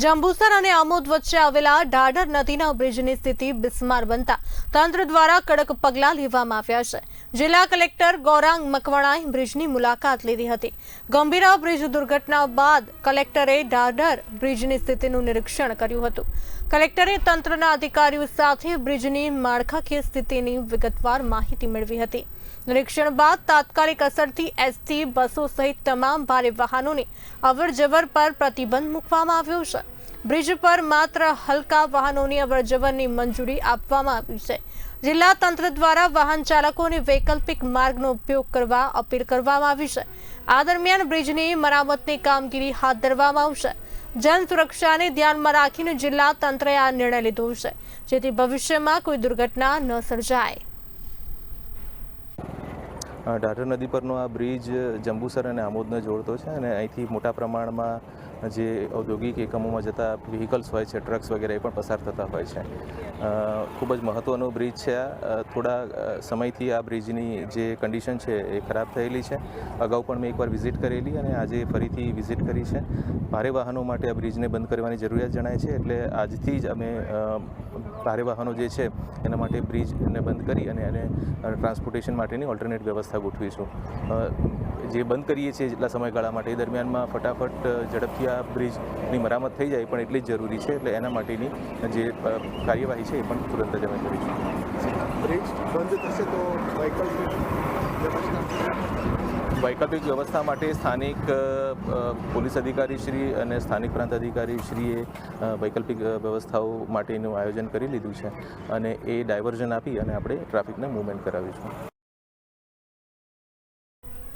જંબુસર અને આમોદ વચ્ચે આવેલા ઢાઢર નદીના બ્રિજની સ્થિતિ બિસ્માર બનતા તંત્ર દ્વારા કડક પગલાં લેવામાં આવ્યા છે। જિલ્લા કલેક્ટર ગૌરાંગ મકવાણાએ બ્રિજની મુલાકાત લીધી હતી। ગંભીર બ્રિજ દુર્ઘટના બાદ કલેક્ટરે ઢાઢર બ્રિજની સ્થિતિનું નિરીક્ષણ કર્યું હતું। કલેક્ટરે તંત્રના અધિકારીઓ સાથે બ્રિજની માળખાકીય સ્થિતિની વિગતવાર માહિતી મેળવી હતી। નિરીક્ષણ બાદ તાત્કાલિક અસરથી એસટી બસો સહિત તમામ ભારે વાહનોની અવરજવર પર પ્રતિબંધ મૂકવામાં આવ્યો છે। બ્રિજ પર માત્ર હલકા વાહનોની અવરજવરની મંજૂરી આપવામાં આવી છે। જિલ્લા તંત્ર દ્વારા વાહન ચાલકોને વૈકલ્પિક માર્ગનો ઉપયોગ કરવા અપીલ કરવામાં આવી છે। આ દરમિયાન બ્રિજની મરામતની કામગીરી હાથ ધરવામાં આવશે। જન સુરક્ષાને ધ્યાનમાં રાખીને જિલ્લા તંત્રએ આ નિર્ણય લીધો છે, જેથી ભવિષ્યમાં કોઈ દુર્ઘટના ન સર્જાય। ઢાઢર નદી પરનો આ બ્રિજ જંબુસર અને આમોદને જોડતો છે અને અહીંથી મોટા પ્રમાણમાં જે ઔદ્યોગિક એકમોમાં જતા વ્હીકલ્સ હોય છે, ટ્રક્સ વગેરે એ પણ પસાર થતા હોય છે। ખૂબ જ મહત્ત્વનો બ્રિજ છે। આ થોડા સમયથી આ બ્રિજની જે કન્ડિશન છે એ ખરાબ થયેલી છે। અગાઉ પણ મેં એકવાર વિઝિટ કરેલી અને આજે ફરીથી વિઝિટ કરી છે। ભારે વાહનો માટે આ બ્રિજને બંધ કરવાની જરૂરિયાત જણાય છે, એટલે આજથી જ અમે ભારે વાહનો જે છે એના માટે બ્રિજને બંધ કરી અને એને ટ્રાન્સપોર્ટેશન માટેની ઓલ્ટરનેટ વ્યવસ્થા ગોઠવીશું। જે બંધ કરીએ છીએ જેટલા સમયગાળા માટે એ દરમિયાનમાં ફટાફટ ઝડપથી આ બ્રિજની મરામત થઈ જાય પણ એટલી જ જરૂરી છે, એટલે એના માટેની જે કાર્યવાહી છે એ પણ તુરંત જ અમે કરીશું। બ્રિજ બંધ થશે તો વૈકલ્પિક વ્યવસ્થા માટે સ્થાનિક પોલીસ અધિકારી શ્રી અને સ્થાનિક પ્રાંત અધિકારી શ્રીએ વૈકલ્પિક વ્યવસ્થાઓ માટેનું આયોજન કરી લીધું છે અને એ ડાયવર્ઝન આપી અને આપણે ટ્રાફિકને મૂવમેન્ટ કરાવીશું।